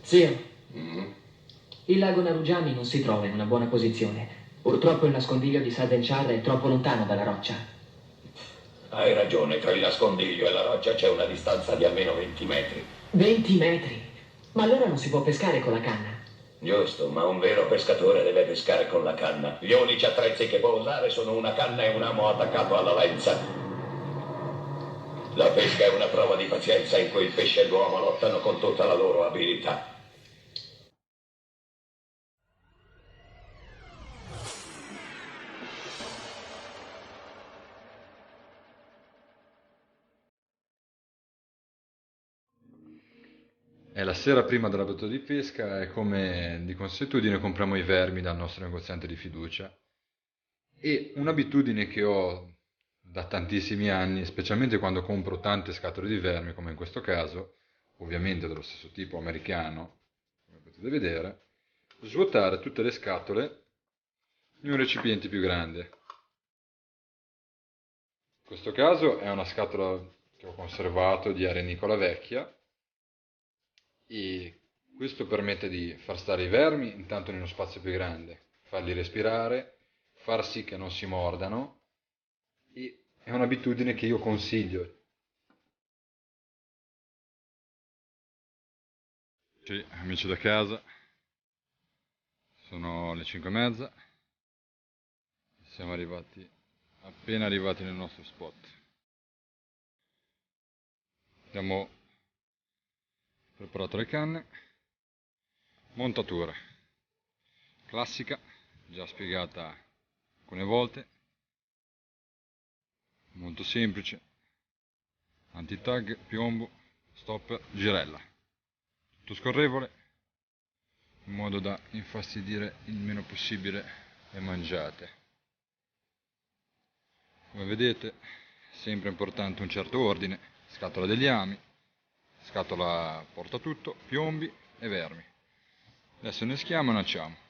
Zio, Mm. il lago Narujami non si trova in una buona posizione. Purtroppo il nascondiglio di Salden Char è troppo lontano dalla roccia. Hai ragione, tra il nascondiglio e la roccia c'è una distanza di almeno 20 metri. 20 metri? Ma allora non si può pescare con la canna. Giusto, ma un vero pescatore deve pescare con la canna. Gli unici attrezzi che può usare sono una canna e un amo attaccato alla lenza. La pesca è una prova di pazienza in cui il pesce e l'uomo lottano con tutta la loro abilità. E la sera prima della battuta di pesca è come di consuetudine compriamo i vermi dal nostro negoziante di fiducia. E un'abitudine che ho da tantissimi anni, specialmente quando compro tante scatole di vermi, come in questo caso, ovviamente dello stesso tipo americano, come potete vedere, svuotare tutte le scatole in un recipiente più grande. In questo caso è una scatola che ho conservato di arenicola vecchia e questo permette di far stare i vermi intanto in uno spazio più grande, farli respirare, far sì che non si mordano e è un'abitudine che io consiglio. Sì, amici da casa, sono le 5:30, siamo appena arrivati nel nostro spot. Abbiamo preparato le canne, montatura, classica, già spiegata alcune volte, molto semplice, anti-tag, piombo, stopper, girella, tutto scorrevole, in modo da infastidire il meno possibile le mangiate. Come vedete, sempre importante un certo ordine, scatola degli ami, scatola porta tutto, piombi e vermi. Adesso ne schiamo e nacciamo.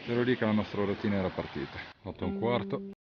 Ero lì che la nostra routine era partita. 8:15.